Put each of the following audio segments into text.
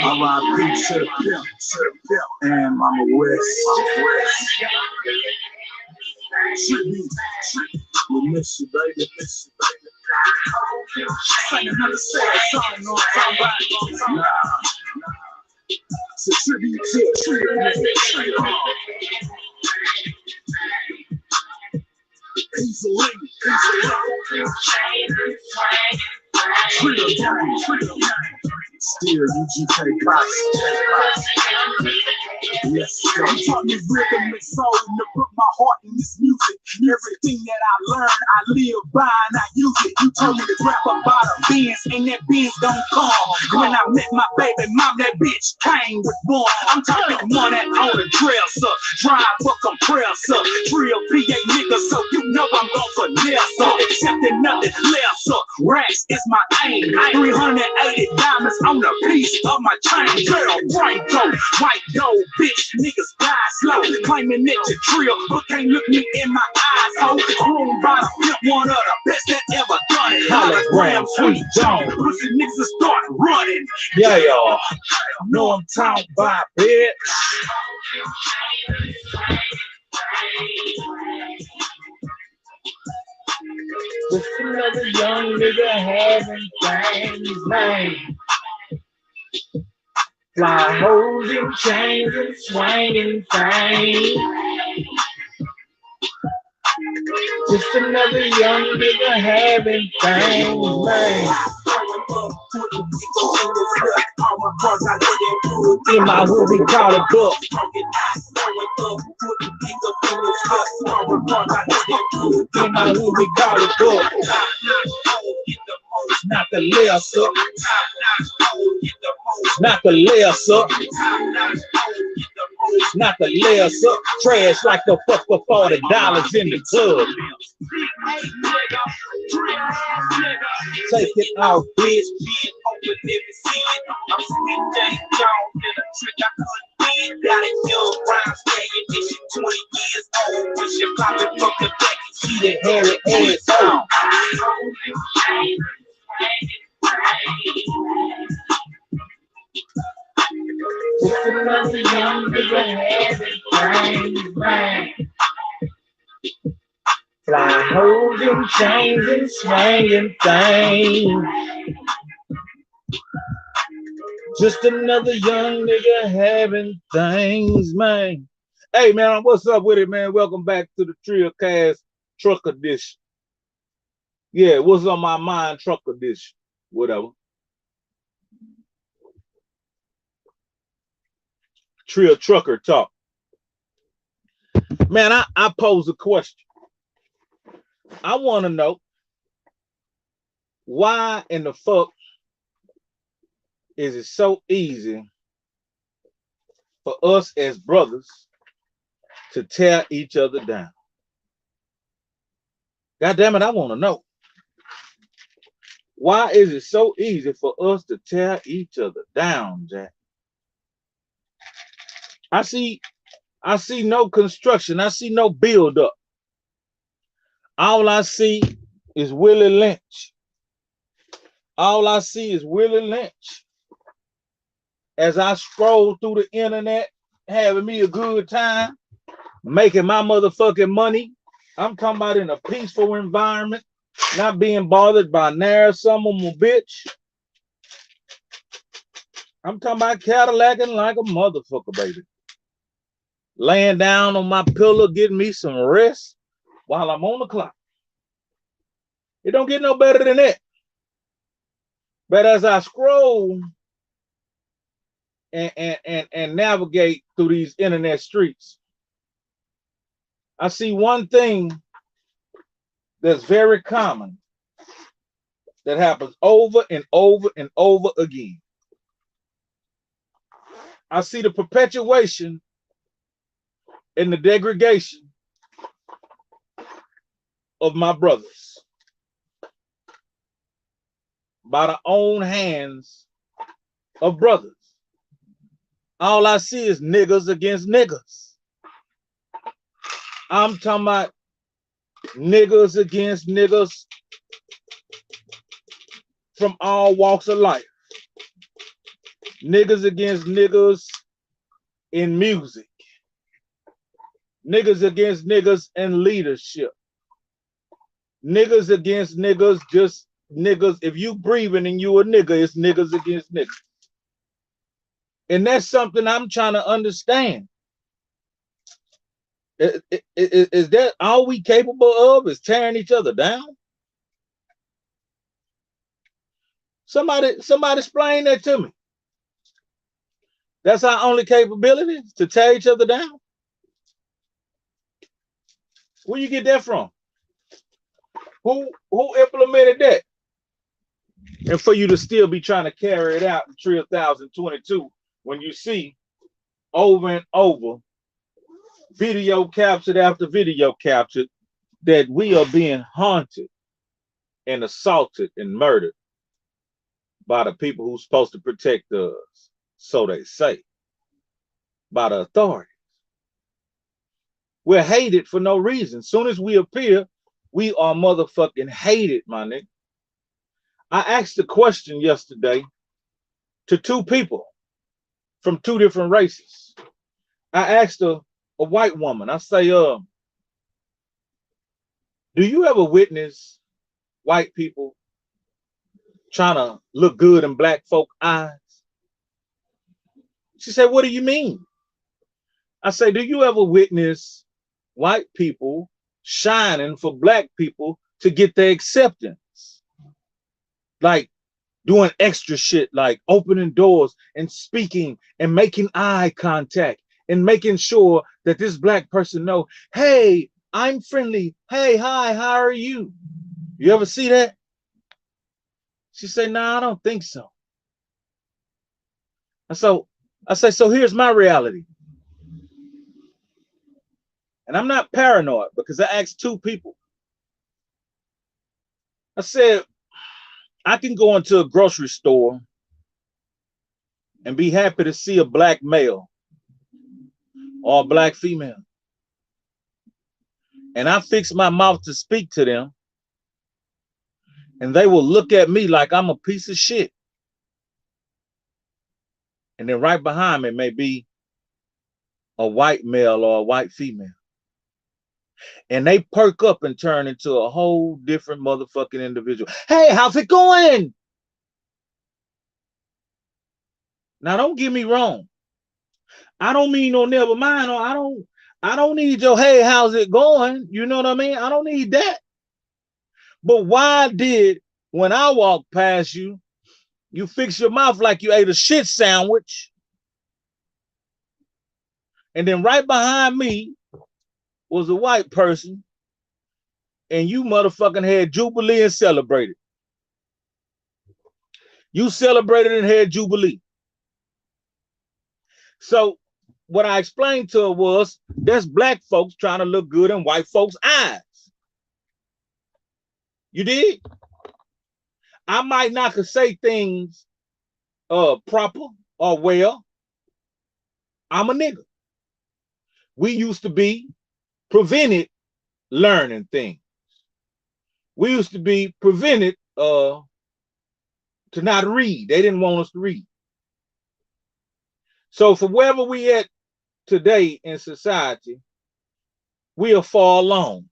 R.I.P. to the pimp, and Mama West. Tribute, we miss you, baby, miss you, baby. Sing another sad song, know what I'm talking about? Nah. It's a tribute to a Trill. Hezeleo. Trill Gang. Still UGK. Yes, I'm taught me rhythm and soul to put my heart in this music. Everything that I learned, I live by and I use it. You told me to rap about a Benz, and that Benz don't come. When I met my baby mom, that bitch came with one. I'm talking one that on the trail, sir. Drive for compressor. Trill PA nigga, so you know I'm gon' finesse, sir. Accepting nothing less, sir. Racks is my aim. 380 diamonds on the piece of my chain. Girl, white gold, white gold, bitch. Niggas die slow, claiming that you Trill, but can't look me in my eyes, ho. Groomed by the pimp, one of the best that ever done it. Hologram, sweet John, pussy niggas start running. Yeah, y'all know I'm talking about, bitch. Just another young nigga having things, man. Fly holding chains and swinging things. Just another young nigga having things, man. In my hood, we call it book. In my hood, we call it book. Not the left, sir. Not the left, sir. Not the left, sir. Trash like the fuck for $40 in the club. Take it off, bitch. I'm sitting J. Jones in a trick I couldn't win. Got it young rhyme staying this shit 20 years old. When she poppin' from the back, she the hairy ass on. Just another young nigga having things, man. Fly holding chains and swinging things. Just another young nigga having things, man. Hey, man, what's up with it, man? Welcome back to the Trill Cast Truck Edition. Yeah, what's on my mind, Truck Edition? Whatever. Trill Trucker Talk. Man, I pose a question. I want to know why in the fuck is it so easy for us as brothers to tear each other down? God damn it, I want to know. Why is it so easy for us to tear each other down, Jack? I see no construction. I see no build up. All I see is Willie Lynch. All I see is Willie Lynch. As I scroll through the internet, having me a good time, making my motherfucking money. I'm talking about in a peaceful environment, not being bothered by nary some of my bitch. I'm talking about Cadillacing like a motherfucker, baby. Laying down on my pillow, getting me some rest while I'm on the clock. It don't get no better than that. But as I scroll and navigate through these internet streets, I see one thing that's very common that happens over and over and over again. I see the perpetuation and the degradation of my brothers by the own hands of brothers. All I see is niggas against niggas. I'm talking about niggas against niggas from all walks of life. Niggas against niggas in music. Niggas against niggas in leadership. Niggas against niggas, just niggas. If you breathing and you a nigga, it's niggas against niggas. And that's something I'm trying to understand. Is that all we capable of, is tearing each other down? Somebody explain that to me. That's our only capability, to tear each other down? Where you get that from? Who implemented that? And for you to still be trying to carry it out in Trill 2022, when you see over and over, video captured after video captured, that we are being haunted and assaulted and murdered by the people who's supposed to protect us, so they say, by the authorities. We're hated for no reason. Soon as we appear, we are motherfucking hated, my nigga. I asked a question yesterday to two people from two different races. I asked a white woman, I say, do you ever witness white people trying to look good in black folk eyes? She said, what do you mean? I say, do you ever witness white people shining for black people to get their acceptance? Like doing extra shit, like opening doors and speaking and making eye contact and making sure that this black person know, hey, I'm friendly. Hey, hi, how are you? You ever see that? She said, no, I don't think so. And so I say, so here's my reality. And I'm not paranoid, because I asked two people. I said, I can go into a grocery store and be happy to see a black male or a black female. And I fix my mouth to speak to them, and they will look at me like I'm a piece of shit. And then right behind me may be a white male or a white female. And they perk up and turn into a whole different motherfucking individual. Hey, how's it going? Now, don't get me wrong. I don't mean no never mind. Or I don't need your, hey, how's it going? You know what I mean? I don't need that. But why did, when I walk past you, you fix your mouth like you ate a shit sandwich? And then right behind me was a white person, and you motherfucking had Jubilee and celebrated. You celebrated and had Jubilee. So what I explained to her was, there's black folks trying to look good in white folks' eyes. You did? I might not could say things proper or well. I'm a nigga. We used to be prevented learning things. We used to be prevented to not read. They didn't want us to read. So for wherever we at today in society, we are far along.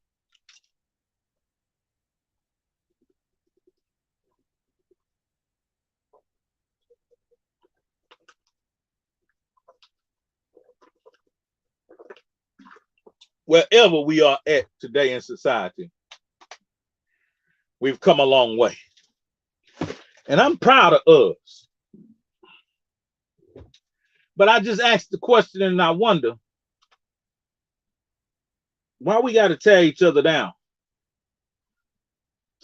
Wherever we are at today in society, we've come a long way. And I'm proud of us. But I just asked the question, and I wonder, why we got to tear each other down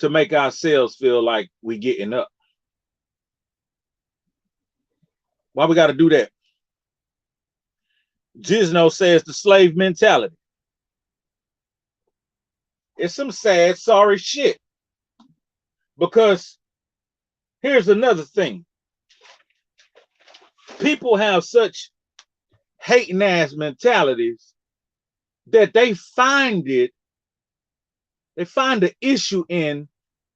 to make ourselves feel like we getting up? Why we got to do that? Gizno says the slave mentality. It's some sad, sorry shit. Because here's another thing. People have such hating ass mentalities that they find the issue in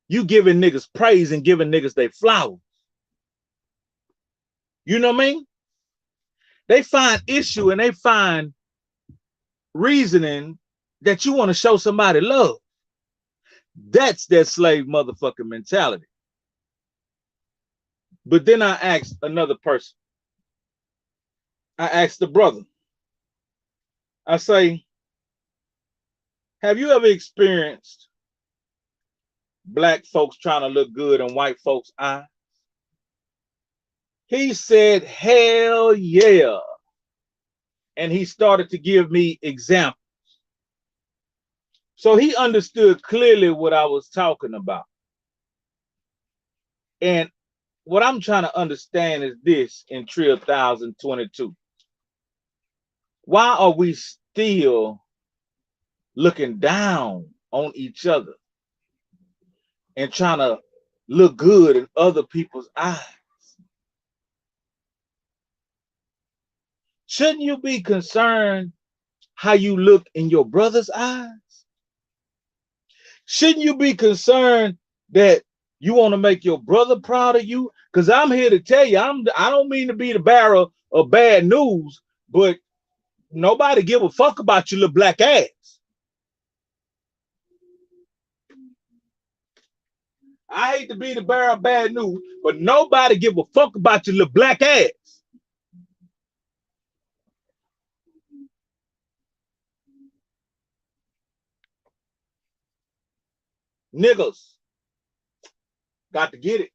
you giving niggas praise and giving niggas their flowers. You know what I mean? They find issue and they find reasoning that you want to show somebody love. That's that slave motherfucking mentality. But then I asked another person. I asked the brother. I say, have you ever experienced black folks trying to look good in white folks' eyes? He said, hell yeah. And he started to give me examples. So he understood clearly what I was talking about. And what I'm trying to understand is this in Trill 1022. Why are we still looking down on each other and trying to look good in other people's eyes? Shouldn't you be concerned how you look in your brother's eyes? Shouldn't you be concerned that you want to make your brother proud of you? Because I'm here to tell you, I don't mean to be the bearer of bad news, but nobody give a fuck about your little black ass. I hate to be the bearer of bad news, but nobody give a fuck about your little black ass. Niggas got to get it.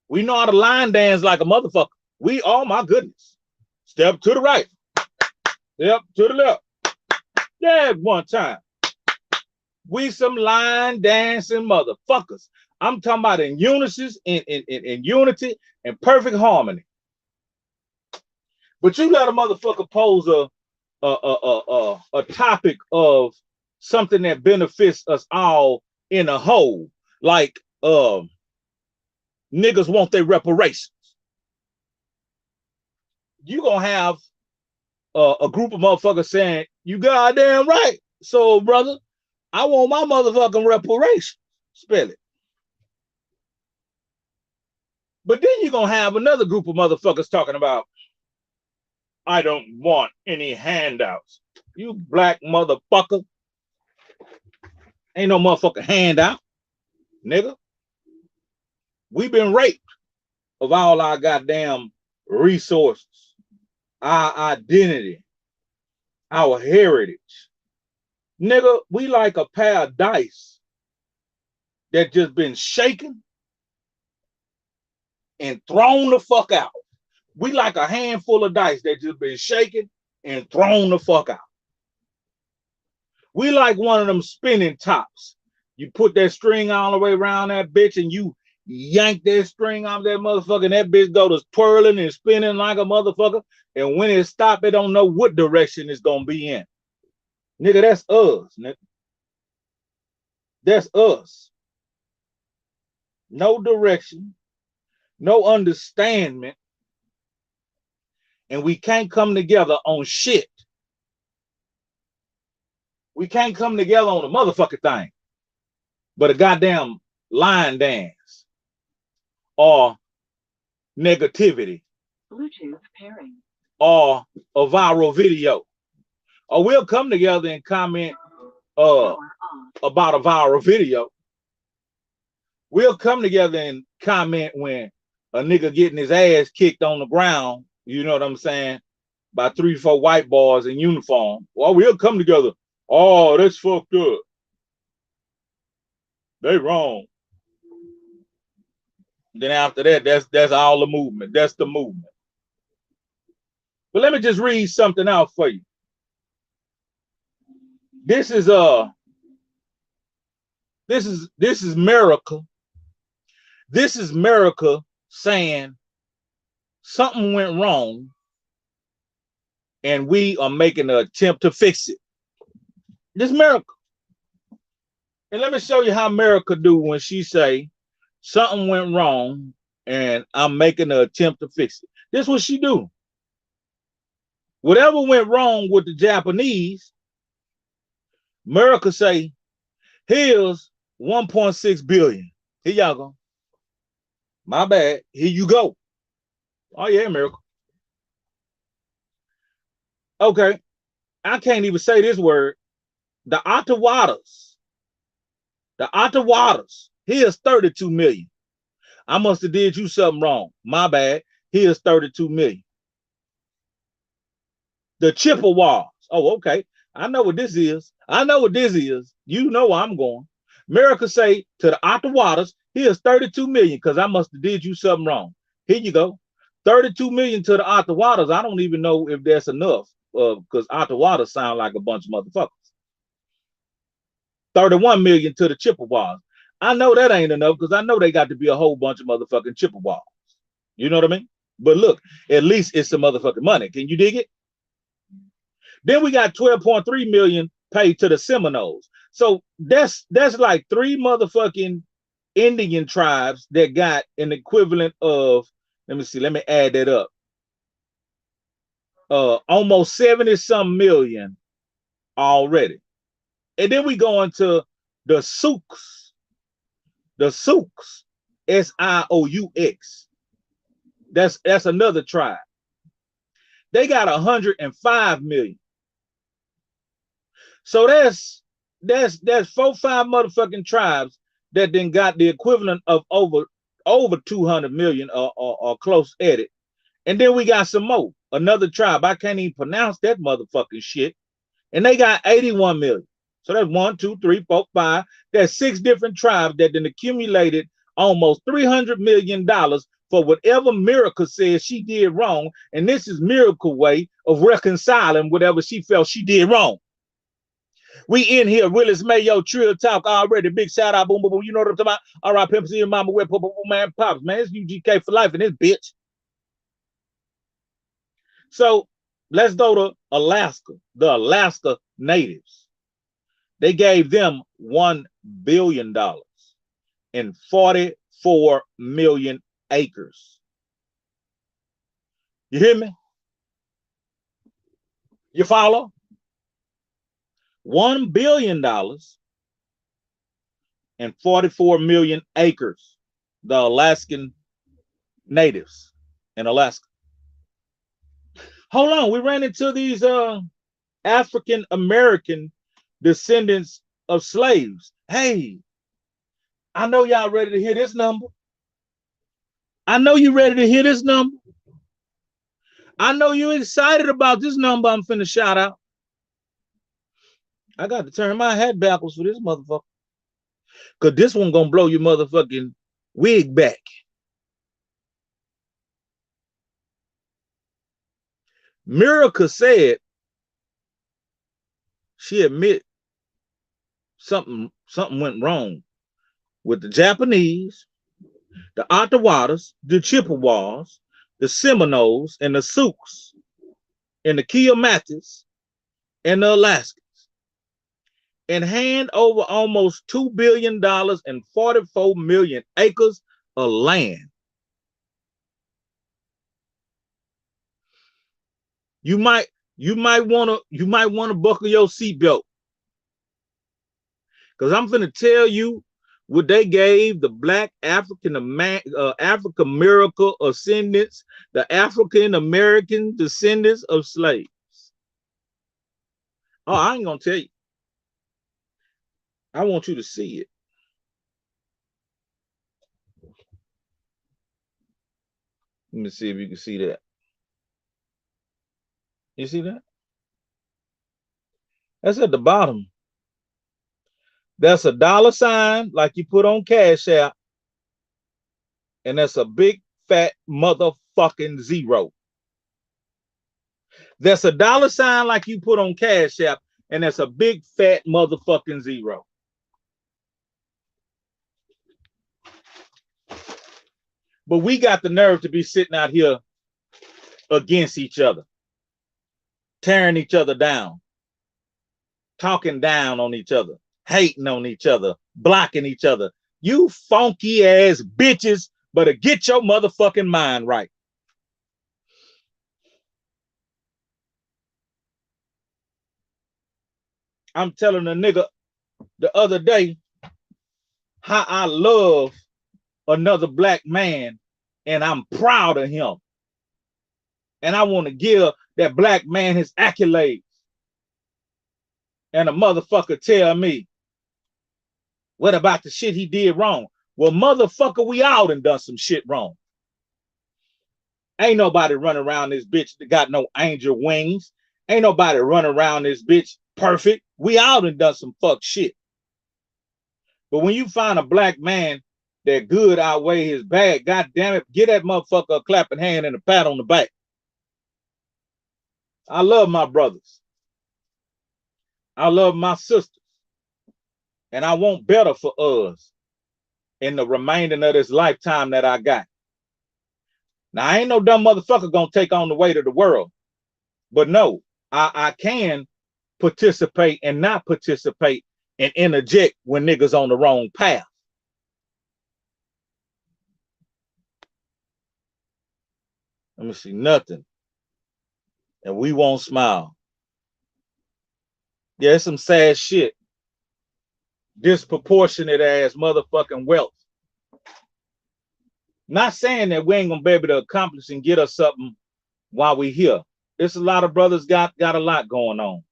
We know how to line dance like a motherfucker. We, oh my goodness. Step to the right. Step to the left. Yeah, one time. We some line dancing motherfuckers. I'm talking about in unison, in unity, and perfect harmony. But you let a motherfucker pose a topic of something that benefits us all in a whole, like niggas want their reparations. You gonna have a group of motherfuckers saying, you goddamn right. So, brother, I want my motherfucking reparations. Spell it. But then you're gonna have another group of motherfuckers talking about, I don't want any handouts. You black motherfucker. Ain't no motherfucking handout, nigga. We been raped of all our goddamn resources, our identity, our heritage. Nigga, we like a pair of dice that just been shaken and thrown the fuck out. We like a handful of dice that just been shaken and thrown the fuck out. We like one of them spinning tops. You put that string all the way around that bitch and you yank that string off that motherfucker and that bitch go to twirling and spinning like a motherfucker. And when it stop, it don't know what direction it's gonna be in. Nigga, that's us, nigga. That's us. No direction, no understanding, and we can't come together on shit. We can't come together on a motherfucking thing, but a goddamn line dance or negativity. Bluetooth pairing. Or a viral video. Or we'll come together and comment about a viral video. We'll come together and comment when a nigga getting his ass kicked on the ground, you know what I'm saying, by 3 or 4 white boys in uniform. Or we'll come together, oh, that's fucked up. They wrong. Then after that, that's all the movement. That's the movement. But let me just read something out for you. This is America. This is America saying something went wrong and we are making an attempt to fix it. This is America. And let me show you how America do when she say something went wrong and I'm making an attempt to fix it. This is what she do. Whatever went wrong with the Japanese, America say, here's 1.6 billion. Here y'all go. My bad. Here you go. Oh yeah, miracle. Okay, I can't even say this word. The Ottawadas. The Ottawadas. Here's 32 million. I must have did you something wrong. My bad. Here's 32 million. The Chippewas. Oh, okay. I know what this is. I know what this is. You know where I'm going. America say to the Ottawadas, here's 32 million because I must have did you something wrong. Here you go. 32 million to the Ottawadas. I don't even know if that's enough because Ottawadas sound like a bunch of motherfuckers. 31 million to the Chippewas. I know that ain't enough because I know they got to be a whole bunch of motherfucking Chippewas. You know what I mean? But look, at least it's some motherfucking money. Can you dig it? Then we got 12.3 million paid to the Seminoles. So that's like three motherfucking Indian tribes that got an equivalent of, let me see, let me add that up. Almost 70 some million already. And then we go into the Sioux. The Sioux, Sioux. That's another tribe. They got 105 million. So that's 4-5 motherfucking tribes that then got the equivalent of over 200 million or close at it. And then we got some more, another tribe. I can't even pronounce that motherfucking shit. And they got 81 million. So that's 1, 2, 3, 4, 5. There's 6 different tribes that then accumulated almost $300 million for whatever Miracle says she did wrong. And this is Miracle way of reconciling whatever she felt she did wrong. We in here, Willis Mayo, Trill Talk already. Big shout out, boom, boom, boom. You know what I'm talking about? All right, Pimp C and Mama, where man, pops, man. It's UGK for life in this bitch. So let's go to Alaska, the Alaska natives. They gave them $1 billion and 44 million acres. You hear me? You follow? $1 billion and 44 million acres. The Alaskan natives in Alaska. Hold on, we ran into these African American descendants of slaves. Hey, I know y'all ready to hear this number. I know you ready to hear this number. I know you excited about this number I'm finna shout out. I got to turn my hat backwards for this motherfucker. Cause this one gonna blow your motherfucking wig back. Miracle said she admit something went wrong with the Japanese, the Ottawadas, the Chippewas, the Seminoles, and the Sioux, and the Kiamatis, and the Alaskans, and hand over almost $2 billion and 44 million acres of land. You might wanna buckle your seatbelt. Because I'm gonna tell you what they gave the black African miracle ascendants, the African American descendants of slaves. Oh, I ain't gonna tell you. I want you to see it. Let me see if you can see that. You see that? That's at the bottom. That's a $sign like you put on Cash App, and that's a big fat motherfucking zero. That's a $sign like you put on Cash App, and that's a big fat motherfucking zero. But we got the nerve to be sitting out here against each other, tearing each other down, talking down on each other, hating on each other, blocking each other. You funky ass bitches better get your motherfucking mind right. I'm telling a nigga the other day how I love another black man and I'm proud of him. and I want to give that black man his accolades. And a motherfucker tell me, what about the shit he did wrong? Well, motherfucker, we all done some shit wrong. Ain't nobody running around this bitch that got no angel wings. Ain't nobody running around this bitch perfect. We all done some fuck shit. But when you find a black man that good outweigh his bad, god damn it, get that motherfucker a clapping hand and a pat on the back. I love my brothers. I love my sisters. And I want better for us in the remaining of this lifetime that I got. Now, I ain't no dumb motherfucker gonna take on the weight of the world. But no, I can participate and not participate and interject when niggas on the wrong path. Let me see, nothing. And we won't smile. Yeah, it's some sad shit. Disproportionate ass motherfucking wealth. Not saying that we ain't gonna be able to accomplish and get us something while we here. There's a lot of brothers got a lot going on.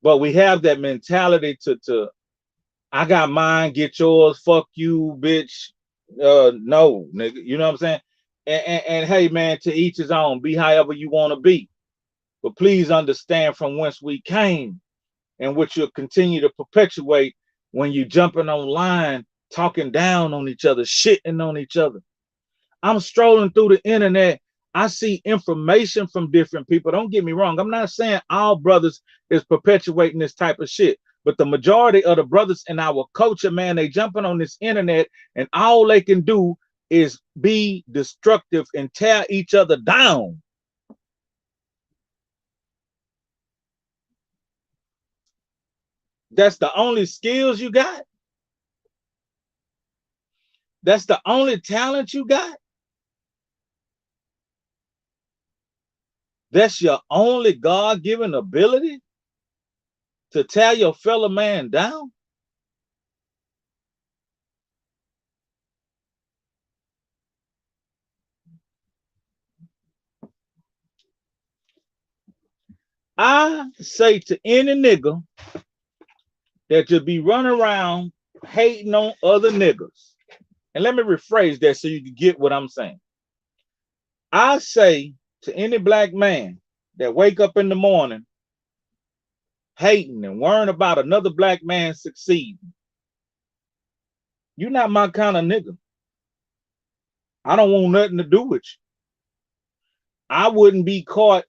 But we have that mentality to I got mine, get yours, fuck you, bitch. No, nigga. You know what I'm saying? And hey, man, to each his own. Be however you want to be. But please understand from whence we came and what you'll continue to perpetuate when you jumping online, talking down on each other, shitting on each other. I'm strolling through the internet. I see information from different people. Don't get me wrong. I'm not saying all brothers is perpetuating this type of shit. But the majority of the brothers in our culture, man, they jumping on this internet and all they can do is be destructive and tear each other down. That's the only skills you got? That's the only talent you got? That's your only God-given ability to tear your fellow man down? I say to any nigga that you be running around hating on other niggas. And let me rephrase that so you can get what I'm saying. I say to any black man that wake up in the morning hating and worrying about another black man succeeding, you're not my kind of nigga. I don't want nothing to do with you. I wouldn't be caught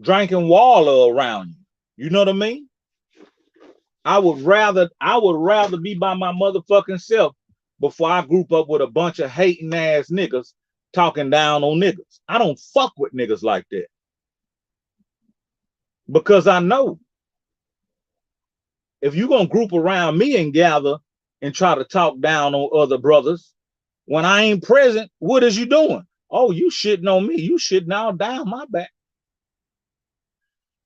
drinking water around you. You know what I mean? I would rather be by my motherfucking self before I group up with a bunch of hating ass niggas talking down on niggas. I don't fuck with niggas like that. Because I know if you're gonna group around me and gather and try to talk down on other brothers, when I ain't present, what is you doing? Oh, you shitting on me. You shitting all down my back.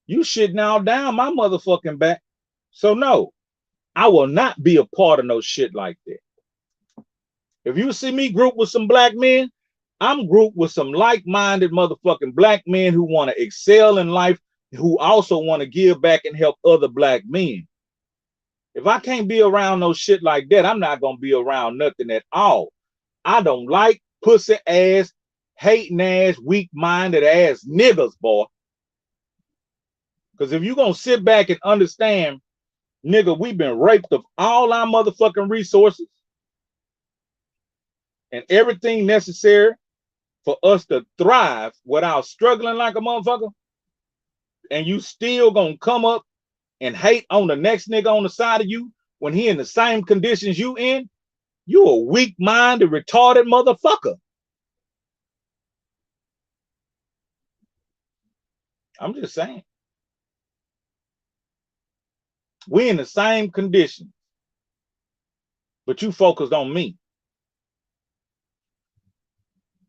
You shitting all down my motherfucking back. So no, I will not be a part of no shit like that. If you see me group with some black men, I'm grouped with some like-minded motherfucking black men who want to excel in life, who also want to give back and help other black men. If I can't be around no shit like that, I'm not going to be around nothing at all. I don't like pussy ass, hating ass, weak-minded ass niggas, boy. Because if you're going to sit back and understand, nigga, we've been raped of all our motherfucking resources and everything necessary for us to thrive without struggling like a motherfucker, and you still gonna come up and hate on the next nigga on the side of you when he in the same conditions you in, you a weak-minded, retarded motherfucker. I'm just saying. We in the same conditions, but you focused on me.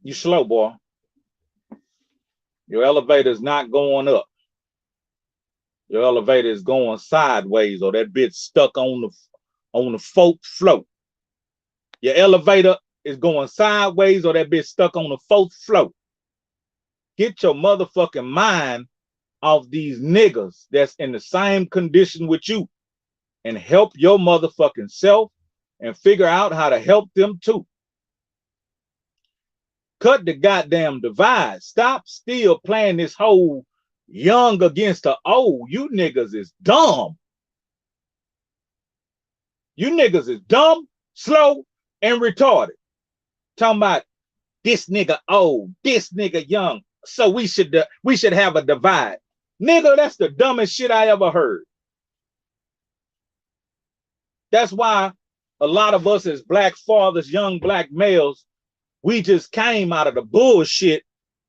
You slow, boy. Your elevator is not going up. Your elevator is going sideways, or that bitch stuck on the fourth floor. Your elevator is going sideways, or that bitch stuck on the fourth floor. Get your motherfucking mind off these niggas that's in the same condition with you and help your motherfucking self and figure out how to help them too. Cut the goddamn divide. Stop still playing this whole young against the old. You niggas is dumb. You niggas is dumb, slow, and retarded. Talking about this nigga old, this nigga young. So we should have a divide. Nigga, that's the dumbest shit I ever heard. That's why a lot of us as black fathers, young black males, we just came out of the bullshit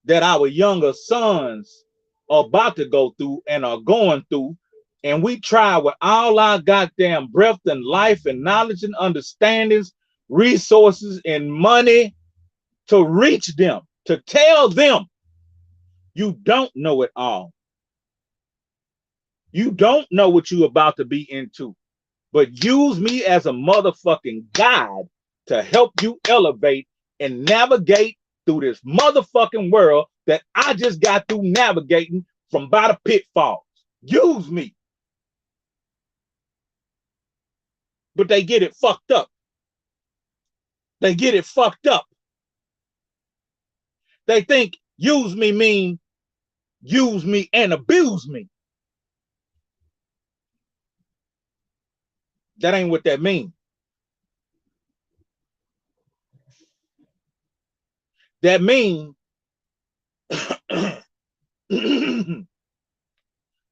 that our younger sons are about to go through and are going through. And we try with all our goddamn breath and life and knowledge and understandings, resources and money to reach them, to tell them you don't know it all. You don't know what you're about to be into, but use me as a motherfucking guide to help you elevate and navigate through this motherfucking world that I just got through navigating from by the pitfalls. Use me. But they get it fucked up. They get it fucked up. They think use me mean use me and abuse me. That ain't what that means. That means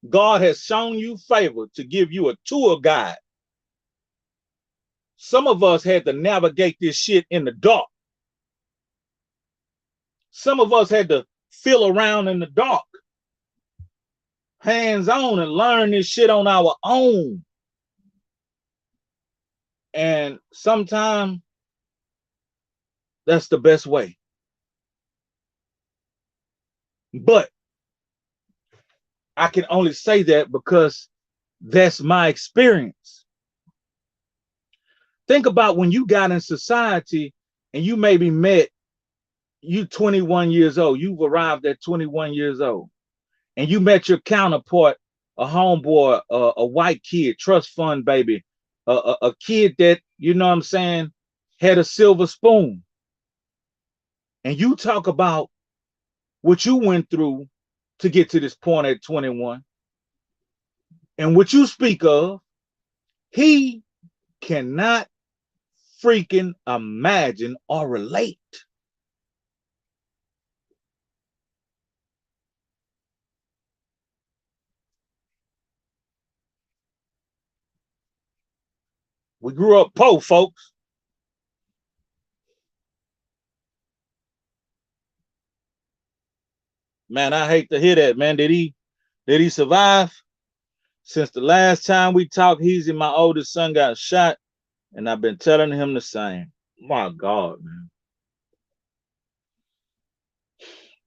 God has shown you favor to give you a tour guide. Some of us had to navigate this shit in the dark. Some of us had to feel around in the dark, hands on, and learn this shit on our own. And sometimes that's the best way. But I can only say that because that's my experience. Think about when you got in society and you maybe met, you 21 years old, you've arrived at 21 years old, and you met your counterpart, a homeboy, a white kid, trust fund baby, a kid that, you know what I'm saying, had a silver spoon. And you talk about what you went through to get to this point at 21. And what you speak of, he cannot freaking imagine or relate. We grew up poor, folks. Man, I hate to hear that, man. Did he survive? Since the last time we talked, Heezy, my oldest son, got shot, and I've been telling him the same. My God, man.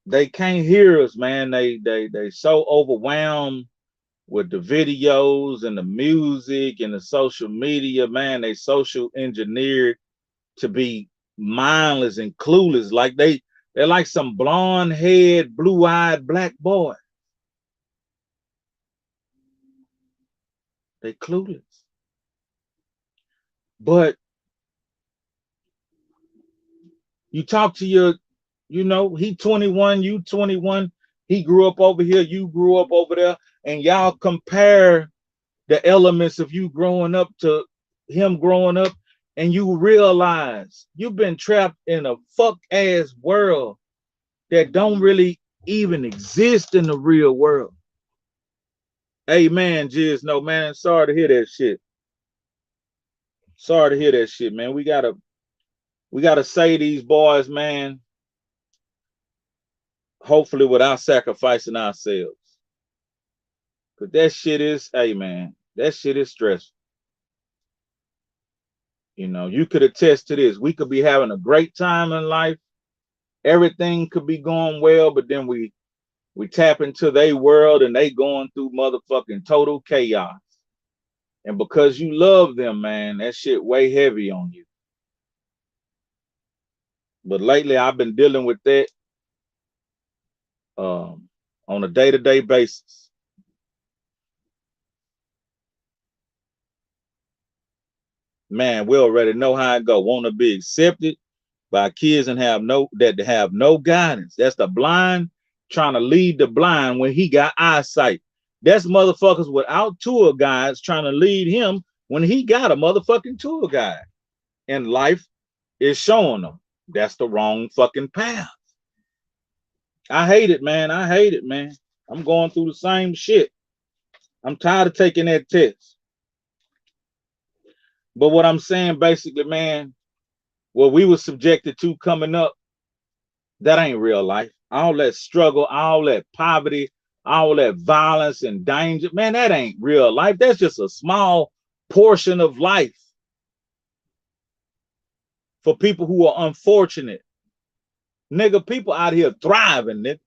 They can't hear us, man. They so overwhelmed with the videos and the music and the social media, man. They social engineered to be mindless and clueless. Like they're like some blonde head, blue-eyed black boy. They clueless. But you talk to your, you know, he 21, you 21, he grew up over here, you grew up over there, and y'all compare the elements of you growing up to him growing up, and you realize you've been trapped in a fuck ass world that don't really even exist in the real world. Hey man, Jizz, no man, sorry to hear that shit. Sorry to hear that shit, man. We gotta say these boys, man, hopefully without sacrificing ourselves. Cause that shit is, hey man, that shit is stressful. You know, you could attest to this. We could be having a great time in life. Everything could be going well, but then we tap into their world and they going through motherfucking total chaos. And because you love them, man, that shit weigh heavy on you. But lately I've been dealing with that on a day-to-day basis. Man, we already know how it go. Want to be accepted by kids and have no guidance. That's the blind trying to lead the blind when he got eyesight. That's motherfuckers without tour guides trying to lead him when he got a motherfucking tour guide. And life is showing them that's the wrong fucking path. I hate it, man. I hate it, man. I'm going through the same shit. I'm tired of taking that test. But what I'm saying basically, man, what we were subjected to coming up, that ain't real life. All that struggle, all that poverty, all that violence and danger, man, that ain't real life. That's just a small portion of life for people who are unfortunate. Nigga, people out here thriving, nigga.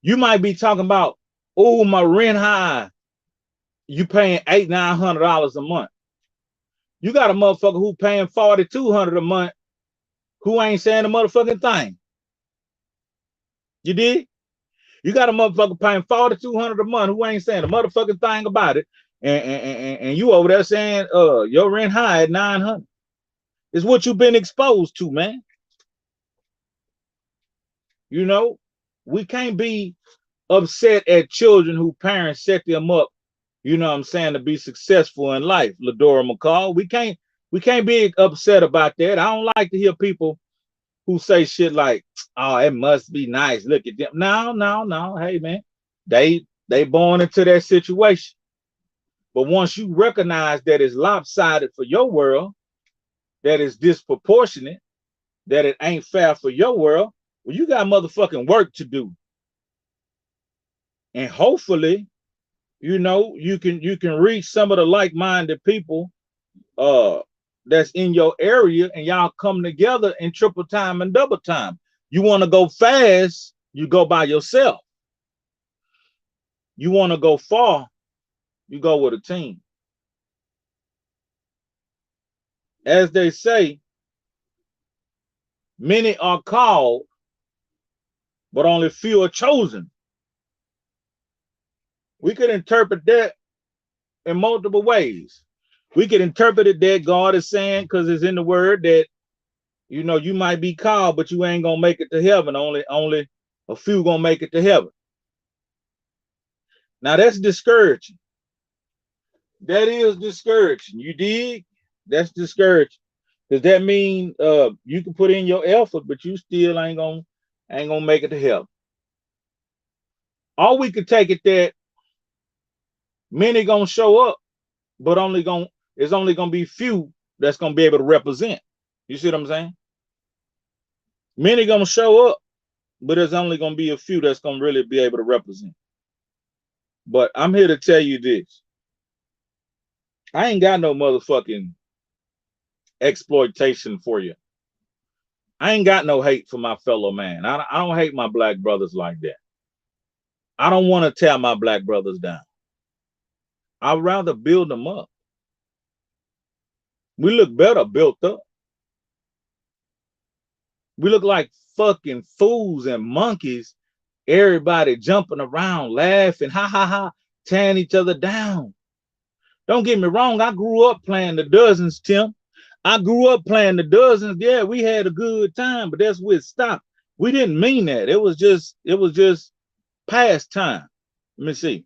You might be talking about, oh, my rent high. You paying $800-900 a month. You got a motherfucker who paying $4,200 a month who ain't saying a motherfucking thing. You did? You got a motherfucker paying $4,200 a month who ain't saying a motherfucking thing about it, and you over there saying your rent high at $900. It's what you've been exposed to, man. You know, we can't be upset at children who parents set them up, you know what I'm saying, to be successful in life, Ladora McCall. We can't be upset about that. I don't like to hear people who say shit like, oh, it must be nice. Look at them. No. Hey, man, they born into that situation. But once you recognize that it's lopsided for your world, that it's disproportionate, that it ain't fair for your world, well, you got motherfucking work to do. And hopefully, you know, you can reach some of the like-minded people that's in your area, and y'all come together in triple time and double time. You want to go fast, you go by yourself. You want to go far, you go with a team. As they say, many are called, but only few are chosen. We could interpret that in multiple ways. We could interpret it that God is saying, because it's in the word, that, you know, you might be called, but you ain't gonna make it to heaven. Only a few gonna make it to heaven. Now that's discouraging. That is discouraging. You dig? That's discouraging. Does that mean you can put in your effort, but you still ain't gonna make it to heaven? Or we could take it that many gonna show up, but it's only gonna be few that's gonna be able to represent. You see what I'm saying? Many gonna show up, but there's only gonna be a few that's gonna really be able to represent. But I'm here to tell you this. I ain't got no motherfucking exploitation for you. I ain't got no hate for my fellow man. I don't hate my black brothers like that. I don't want to tear my black brothers down. I'd rather build them up. We look better built up. We look like fucking fools and monkeys. Everybody jumping around, laughing, ha ha ha, tearing each other down. Don't get me wrong. I grew up playing the dozens, Tim. I grew up playing the dozens. Yeah, we had a good time, but that's where it stopped. We didn't mean that. It was just past time. Let me see.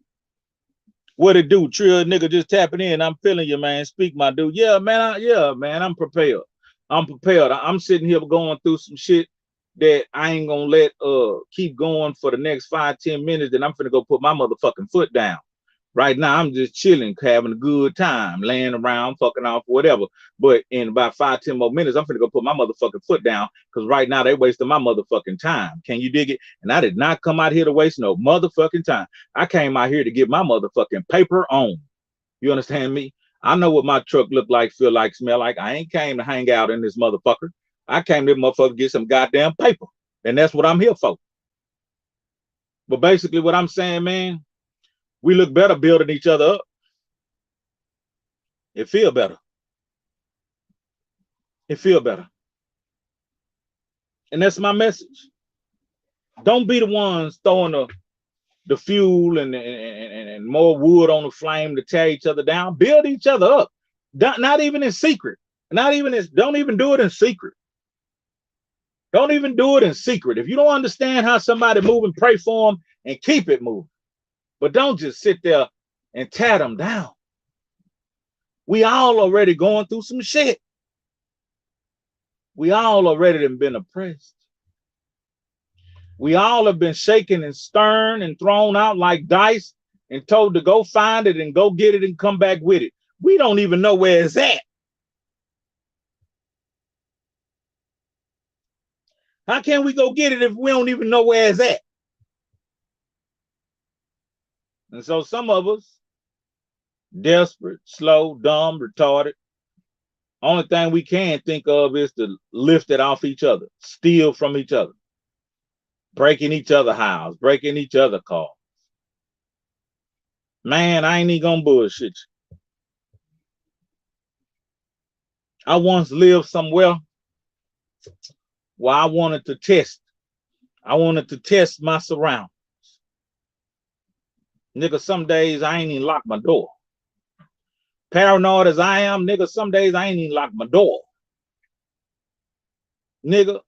What it do? Trill nigga just tapping in. I'm feeling you, man. Speak, my dude. Yeah, man. I'm prepared. I'm sitting here going through some shit that I ain't gonna let keep going for the next 5-10 minutes. Then I'm finna go put my motherfucking foot down. Right now, I'm just chilling, having a good time, laying around, fucking off, whatever. But in about 5-10 more minutes, I'm finna go put my motherfucking foot down, because right now they wasting my motherfucking time. Can you dig it? And I did not come out here to waste no motherfucking time. I came out here to get my motherfucking paper on. You understand me? I know what my truck look like, feel like, smell like. I ain't came to hang out in this motherfucker. I came to this motherfucker to get some goddamn paper. And that's what I'm here for. But basically what I'm saying, man, we look better building each other up. It feel better. It feel better. And that's my message. Don't be the ones throwing the fuel and more wood on the flame to tear each other down. Build each other up. Not even in secret. Don't even do it in secret. Don't even do it in secret. If you don't understand how somebody moving, pray for them and keep it moving. But don't just sit there and tear them down. We all already going through some shit. We all already been oppressed. We all have been shaken and stirred and thrown out like dice and told to go find it and go get it and come back with it. We don't even know where it's at. How can we go get it if we don't even know where it's at? And so some of us, desperate, slow, dumb, retarded, only thing we can think of is to lift it off each other, steal from each other, breaking each other's house, breaking each other's cars. Man, I ain't even gonna bullshit you. I once lived somewhere where I wanted to test. I wanted to test my surroundings. Nigga, some days I ain't even lock my door. Paranoid as I am, nigga, some days I ain't even lock my door. Nigga,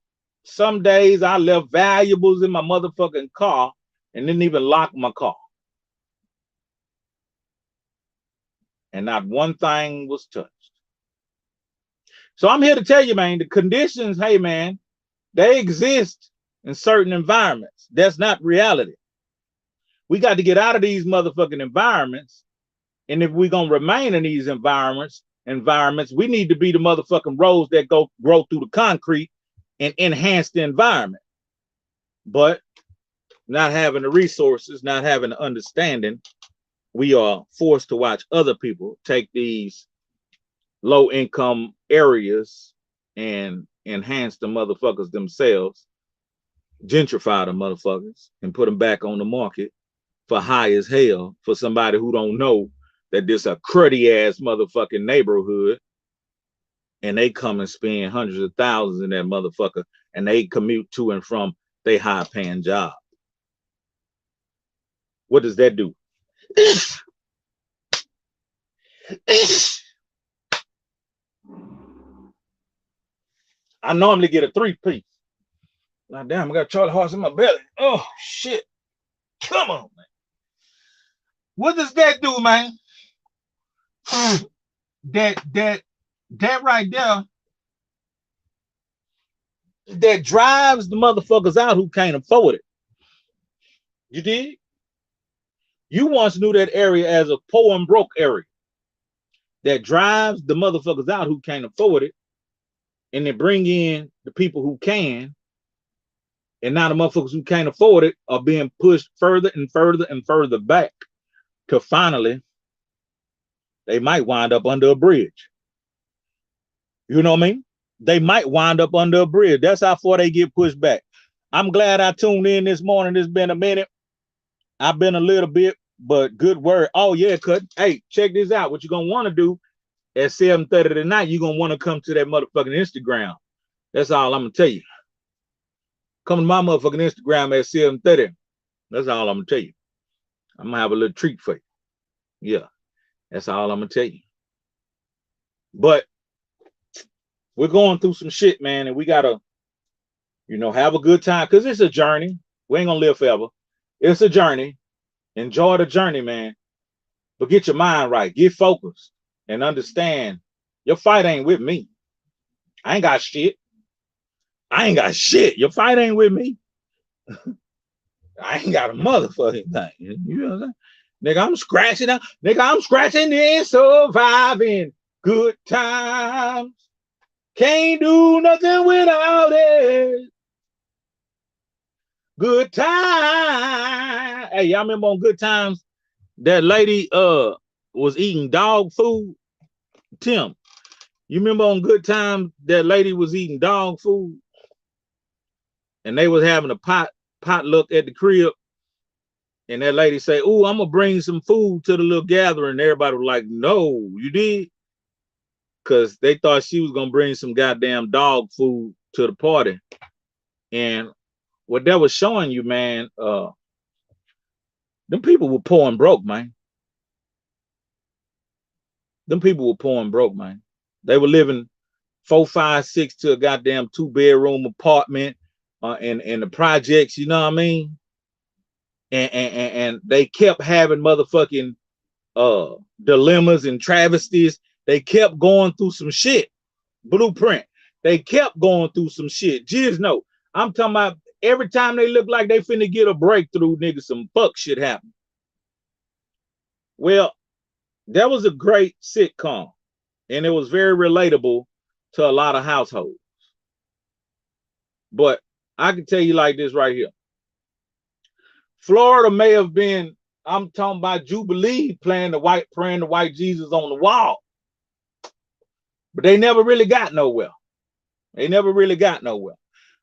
some days I left valuables in my motherfucking car and didn't even lock my car. And not one thing was touched. So I'm here to tell you, man, the conditions, hey, man, they exist in certain environments. That's not reality. We got to get out of these motherfucking environments. And if we're going to remain in these environments, we need to be the motherfucking roads that grow through the concrete and enhance the environment. But not having the resources, not having the understanding, we are forced to watch other people take these low income areas and enhance the motherfuckers themselves, gentrify the motherfuckers and put them back on the market for high as hell for somebody who don't know that this a cruddy ass motherfucking neighborhood, and they come and spend hundreds of thousands in that motherfucker and they commute to and from their high paying job. What does that do? I normally get a 3-piece. Now, damn, I got Charlie horse in my belly. Oh, shit. Come on, man. What does that do, man? That right there, that drives the motherfuckers out who can't afford it. You did? You once knew that area as a poor and broke area. That drives the motherfuckers out who can't afford it, and they bring in the people who can, and now the motherfuckers who can't afford it are being pushed further and further and further back to finally they might wind up under a bridge. You know what I mean? They might wind up under a bridge. That's how far they get pushed back. I'm glad I tuned in this morning. It's been a minute. I've been a little bit, but good word. Oh, yeah, cut. Hey, check this out. What you're going to want to do at 7:30 tonight, you're going to want to come to that motherfucking Instagram. That's all I'm going to tell you. Come to my motherfucking Instagram at 7:30. That's all I'm going to tell you. I'm going to have a little treat for you. Yeah, that's all I'm going to tell you. But we're going through some shit, man, and we got to, have a good time because it's a journey. We ain't going to live forever. It's a journey. Enjoy the journey, man. But get your mind right. Get focused and understand your fight ain't with me. I ain't got shit. Your fight ain't with me. I ain't got a motherfucking thing. You know what I'm saying? Nigga, I'm scratching out. Nigga, I'm scratching and surviving good times. Can't do nothing without it. Good time. Hey, y'all remember on Good Times that lady was eating dog food? Tim, you remember on Good Times that lady was eating dog food? And they was having a potluck at the crib. And that lady say, "Ooh, I'm gonna bring some food to the little gathering." Everybody was like, "No, you did?" Because they thought she was gonna bring some goddamn dog food to the party. And what that was showing you, man, them people were poor and broke, man. Them people were poor and broke, man. They were living 4, 5, 6 to a goddamn 2-bedroom apartment in the projects, you know what I mean? And they kept having motherfucking dilemmas and travesties. They kept going through some shit. Blueprint. They kept going through some shit. Just know. I'm talking about every time they look like they finna get a breakthrough, nigga, some fuck shit happen. Well, that was a great sitcom, and it was very relatable to a lot of households. But I can tell you like this right here. Florida may have been, I'm talking about Jubilee praying the white Jesus on the wall. But they never really got nowhere. They never really got nowhere.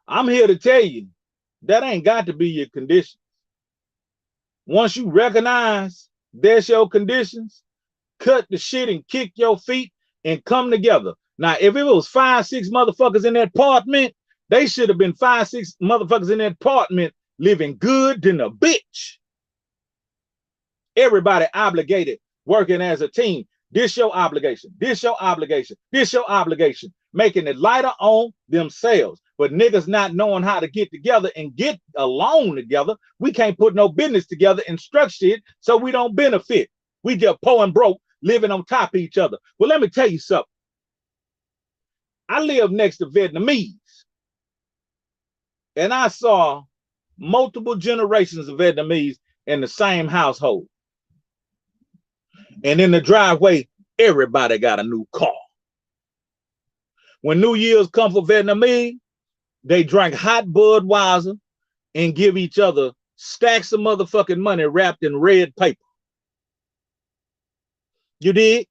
I'm here to tell you, that ain't got to be your condition. Once you recognize that's your conditions, cut the shit and kick your feet and come together. Now, if it was 5, 6 motherfuckers in that apartment, they should have been 5, 6 motherfuckers in that apartment living good than a bitch. Everybody obligated, working as a team. This your obligation. This your obligation. This your obligation. Making it lighter on themselves. But niggas not knowing how to get together and get along together. We can't put no business together and structure it so we don't benefit. We just poor and broke, living on top of each other. Well, let me tell you something. I live next to Vietnamese. And I saw multiple generations of Vietnamese in the same household. And in the driveway, everybody got a new car. When New Year's come for Vietnamese, they drink hot Budweiser and give each other stacks of motherfucking money wrapped in red paper. You did?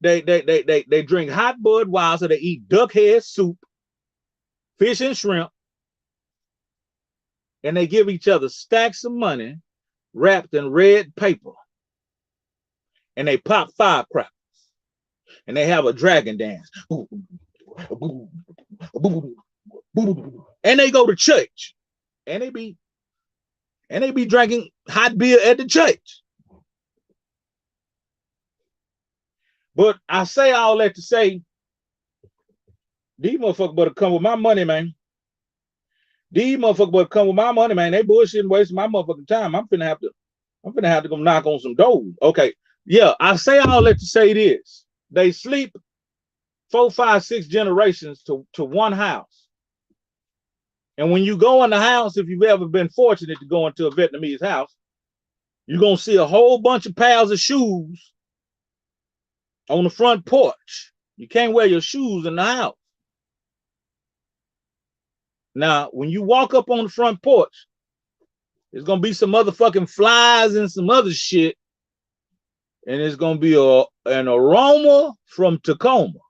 They drink hot Budweiser, they eat duck head soup, fish and shrimp, and they give each other stacks of money wrapped in red paper. And they pop firecrackers. And they have a dragon dance. And they go to church. And they be drinking hot beer at the church. But I say all that to say, these motherfuckers better come with my money, man. These motherfuckers better come with my money, man. They bullshitting, wasting my motherfucking time. I'm finna have to go knock on some doors. Okay. Yeah, I say all that to say this. They sleep 4, 5, 6 generations to one house. And when you go in the house, if you've ever been fortunate to go into a Vietnamese house, you're going to see a whole bunch of piles of shoes on the front porch. You can't wear your shoes in the house. Now, when you walk up on the front porch, there's going to be some motherfucking flies and some other shit. And it's going to be an aroma from Tacoma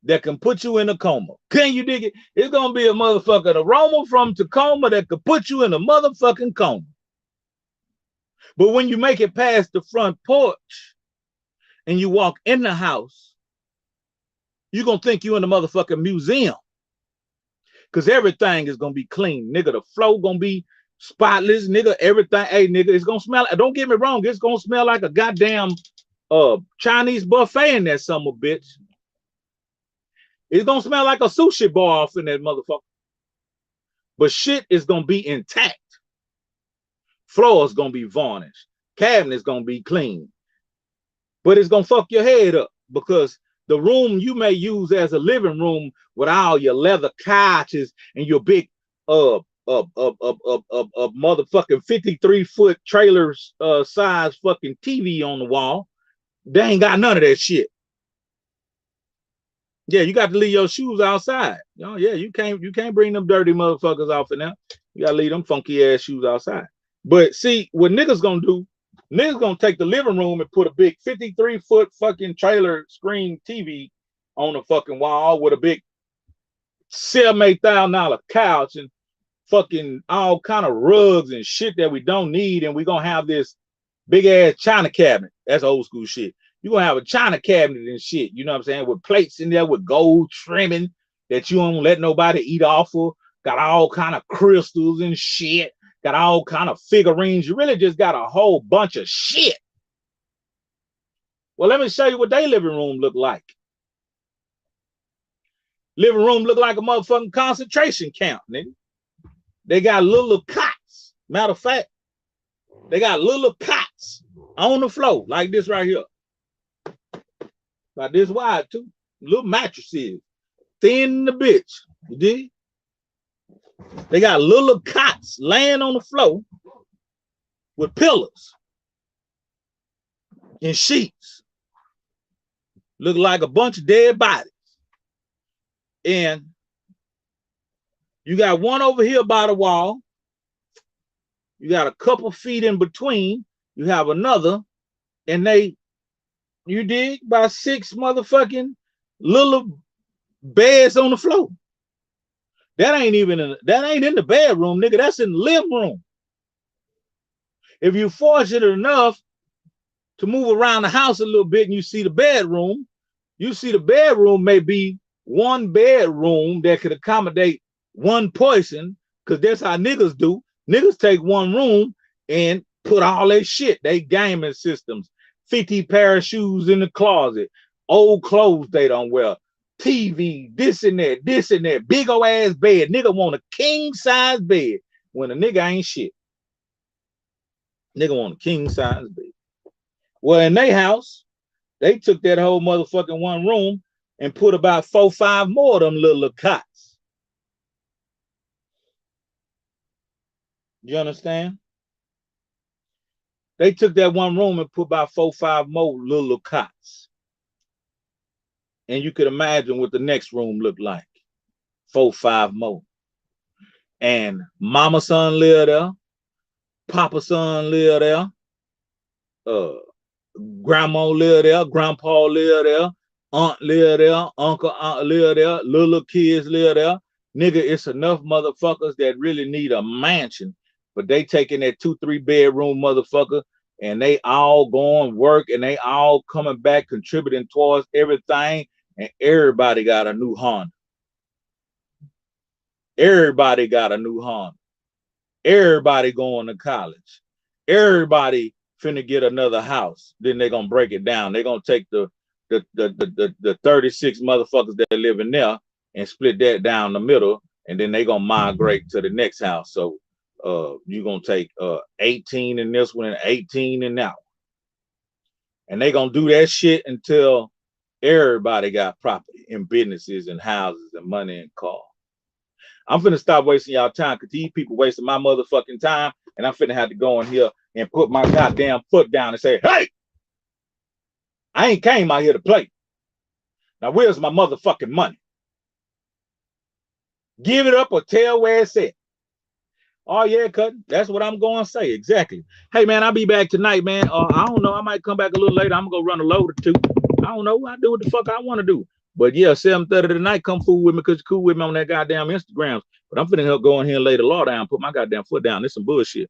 that can put you in a coma. Can you dig it? It's going to be a motherfucking aroma from Tacoma that could put you in a motherfucking coma. But when you make it past the front porch and you walk in the house, you're going to think you're in a motherfucking museum. Because everything is going to be clean. Nigga, the floor going to be spotless, nigga, everything. Hey, nigga, it's gonna smell. Don't get me wrong, it's gonna smell like a goddamn Chinese buffet in that summer, bitch. It's gonna smell like a sushi bar off in that motherfucker. But shit is gonna be intact. Floor is gonna be varnished. Cabinet's gonna be clean. But it's gonna fuck your head up because the room you may use as a living room with all your leather couches and your big motherfucking 53-foot trailers size fucking TV on the wall. They ain't got none of that shit. Yeah, you got to leave your shoes outside. Oh yeah, you can't bring them dirty motherfuckers off in there. You gotta leave them funky ass shoes outside. But see, what niggas gonna do, niggas gonna take the living room and put a big 53-foot fucking trailer screen TV on the fucking wall with a big $7,000-8,000 couch and fucking all kind of rugs and shit that we don't need, and we're gonna have this big ass china cabinet. That's old school shit. You're gonna have a china cabinet and shit, you know what I'm saying, with plates in there with gold trimming that you don't let nobody eat off of. Got all kind of crystals and shit. Got all kind of figurines. You really just got a whole bunch of shit. Well, let me show you what their living room look like. Living room look like a motherfucking concentration camp, nigga. They got little cots. Matter of fact, they got little cots on the floor like this right here. About this wide too. Little mattresses. Thin the bitch. You dig? They got little cots laying on the floor with pillows and sheets. Look like a bunch of dead bodies. And you got one over here by the wall. You got a couple feet in between. You have another. And you dig, about 6 motherfucking little beds on the floor. That ain't in the bedroom, nigga. That's in the living room. If you fortunate enough to move around the house a little bit and you see the bedroom may be one bedroom that could accommodate one person, because that's how niggas do. Niggas take one room and put all that shit, they gaming systems, 50 pair of shoes in the closet, old clothes they don't wear, TV, this and that, big old ass bed. Nigga want a king size bed when a nigga ain't shit. Nigga want a king size bed. Well, in their house, they took that whole motherfucking one room and put about 4 or 5 more of them little cots. You understand? They took that one room and put about 4 or 5 more little cots. And you could imagine what the next room looked like. 4 or 5 more. And mama son lived there. Papa son lived there. Grandma lived there. Grandpa lived there. Aunt lived there. Uncle aunt lived there. Little kids lived there. Nigga, it's enough motherfuckers that really need a mansion. But they taking that 2-3 bedroom motherfucker and they all going work and they all coming back contributing towards everything, and everybody got a new Honda. Everybody got a new Honda. Everybody going to college. Everybody finna get another house. Then they're gonna break it down. They're gonna take the 36 motherfuckers that live in there and split that down the middle, and then they're gonna migrate to the next house. So you're gonna take 18 in this one and 18 in that one. And they're gonna do that shit until everybody got property and businesses and houses and money and cars. I'm finna stop wasting y'all time, because these people wasting my motherfucking time, and I'm finna have to go in here and put my goddamn foot down and say, hey, I ain't came out here to play. Now where's my motherfucking money? Give it up or tell where it's at. Oh yeah, cut. That's what I'm going to say. Exactly. Hey man, I'll be back tonight, man. I don't know. I might come back a little later. I'm gonna go run a load or two. I don't know. I do what the fuck I want to do. But yeah, 7:30 tonight. Come fool with me, because you're cool with me on that goddamn Instagram. But I'm finna go in here and lay the law down, put my goddamn foot down. This some bullshit.